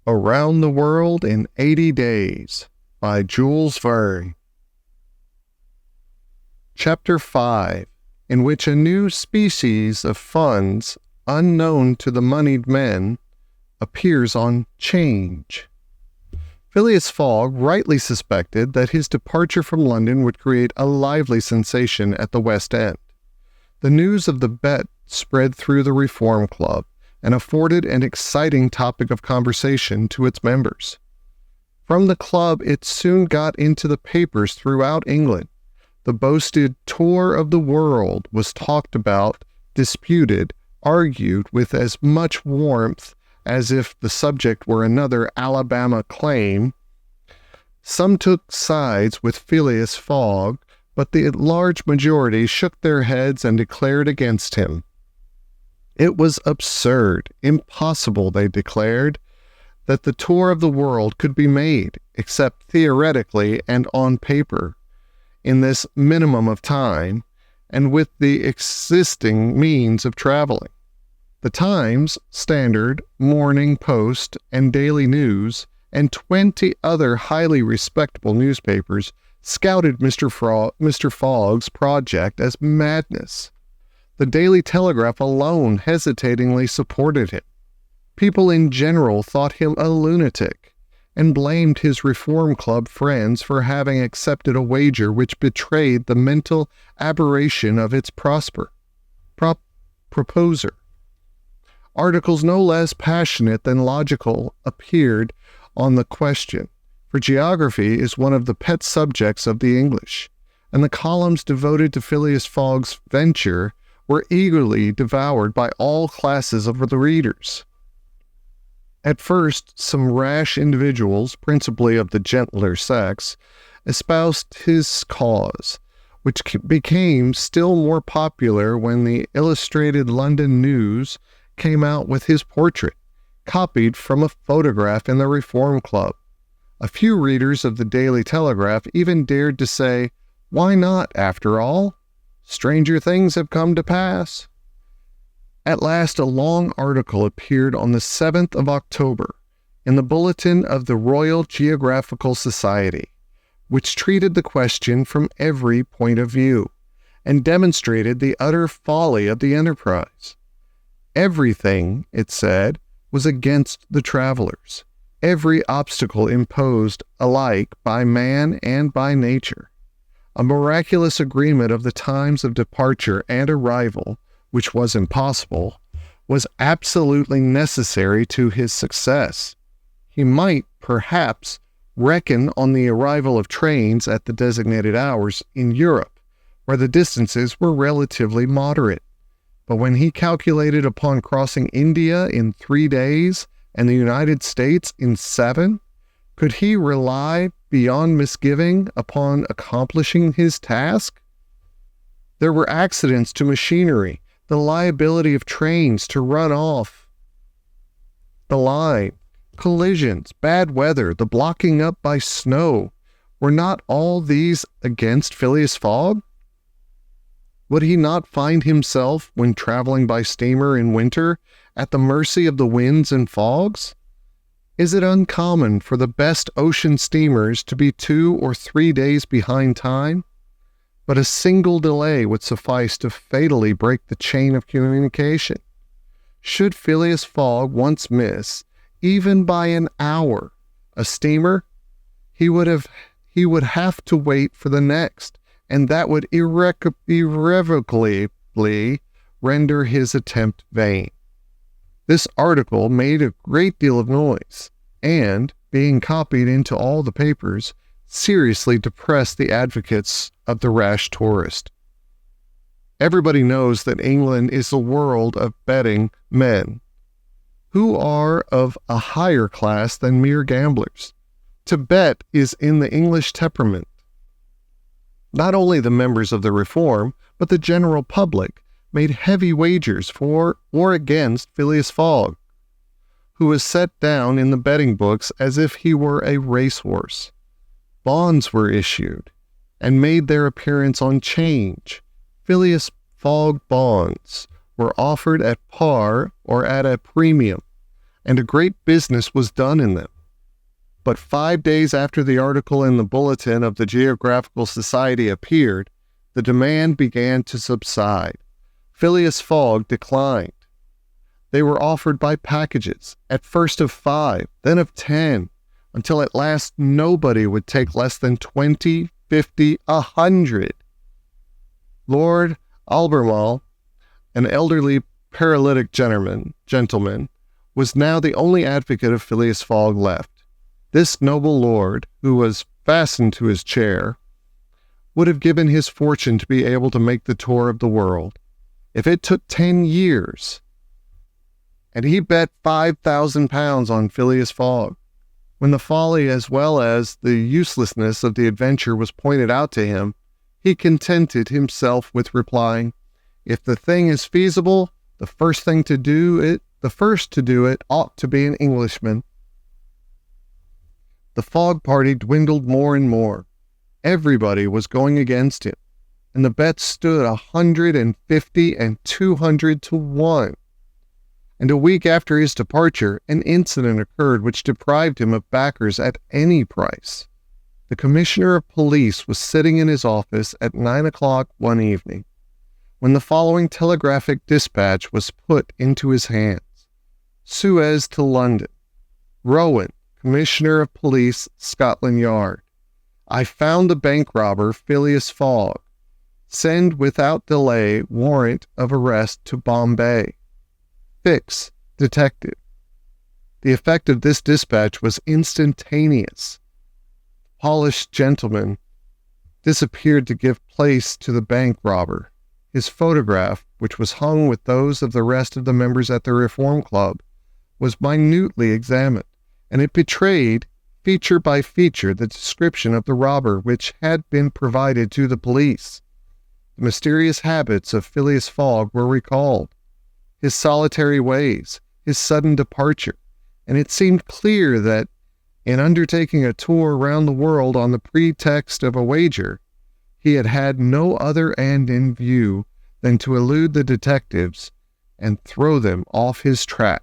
Around the World in 80 Days by Jules Verne. Chapter 5, in which a new species of funds, unknown to the moneyed men, appears on 'Change. Phileas Fogg rightly suspected that his departure from London would create a lively sensation at the West End. The news of the bet spread through the Reform Club, and afforded an exciting topic of conversation to its members. From the club it soon got into the papers throughout England. The boasted tour of the world was talked about, disputed, argued with as much warmth as if the subject were another Alabama claim. Some took sides with Phileas Fogg, but the large majority shook their heads and declared against him. It was absurd, impossible, they declared, that the tour of the world could be made, except theoretically and on paper, in this minimum of time, and with the existing means of traveling. The Times, Standard, Morning Post, and Daily News, and 20 other highly respectable newspapers scouted Mr. Fogg's project as madness. The Daily Telegraph alone hesitatingly supported him. People in general thought him a lunatic, and blamed his Reform Club friends for having accepted a wager which betrayed the mental aberration of its proposer. Articles no less passionate than logical appeared on the question, for geography is one of the pet subjects of the English, and the columns devoted to Phileas Fogg's venture were eagerly devoured by all classes of the readers. At first, some rash individuals, principally of the gentler sex, espoused his cause, which became still more popular when the Illustrated London News came out with his portrait, copied from a photograph in the Reform Club. A few readers of the Daily Telegraph even dared to say, "Why not, after all? Stranger things have come to pass." At last a long article appeared on the 7th of October in the Bulletin of the Royal Geographical Society, which treated the question from every point of view, and demonstrated the utter folly of the enterprise. Everything, it said, was against the travelers, every obstacle imposed alike by man and by nature. A miraculous agreement of the times of departure and arrival, which was impossible, was absolutely necessary to his success. He might, perhaps, reckon on the arrival of trains at the designated hours in Europe, where the distances were relatively moderate. But when he calculated upon crossing India in 3 days and the United States in 7, could he rely beyond misgiving upon accomplishing his task? There were accidents to machinery, the liability of trains to run off the line, collisions, bad weather, the blocking up by snow. Were not all these against Phileas Fogg? Would he not find himself, when traveling by steamer in winter, at the mercy of the winds and fogs? Is it uncommon for the best ocean steamers to be 2 or 3 days behind time? But a single delay would suffice to fatally break the chain of communication. Should Phileas Fogg once miss, even by an hour, a steamer, he would have to wait for the next, and that would irrevocably render his attempt vain. This article made a great deal of noise, and, being copied into all the papers, seriously depressed the advocates of the rash tourist. Everybody knows that England is a world of betting men, who are of a higher class than mere gamblers. To bet is in the English temperament. Not only the members of the Reform, but the general public made heavy wagers for or against Phileas Fogg, who was set down in the betting books as if he were a racehorse. Bonds were issued, and made their appearance on 'Change. Phileas Fogg bonds were offered at par or at a premium, and a great business was done in them. But 5 days after the article in the Bulletin of the Geographical Society appeared, the demand began to subside. Phileas Fogg declined. They were offered by packages, at first of 5, then of 10, until at last nobody would take less than 20, 50, 100. Lord Albemarle, an elderly paralytic gentleman, was now the only advocate of Phileas Fogg left. This noble lord, who was fastened to his chair, would have given his fortune to be able to make the tour of the world. If it took 10 years, and he bet £5,000 on Phileas Fogg. When the folly as well as the uselessness of the adventure was pointed out to him, he contented himself with replying, "If the thing is feasible, the first to do it ought to be an Englishman." The Fogg party dwindled more and more. Everybody was going against him, and the bets stood 150 and 200 to 1. And a week after his departure, an incident occurred which deprived him of backers at any price. The Commissioner of Police was sitting in his office at 9 o'clock one evening, when the following telegraphic dispatch was put into his hands. Suez to London. Rowan, Commissioner of Police, Scotland Yard. I found the bank robber Phileas Fogg. Send without delay warrant of arrest to Bombay. Fix, detective. The effect of this dispatch was instantaneous. The polished gentleman disappeared to give place to the bank robber. His photograph, which was hung with those of the rest of the members at the Reform Club, was minutely examined, and it betrayed, feature by feature, the description of the robber which had been provided to the police. The mysterious habits of Phileas Fogg were recalled, his solitary ways, his sudden departure, and it seemed clear that, in undertaking a tour round the world on the pretext of a wager, he had had no other end in view than to elude the detectives and throw them off his track.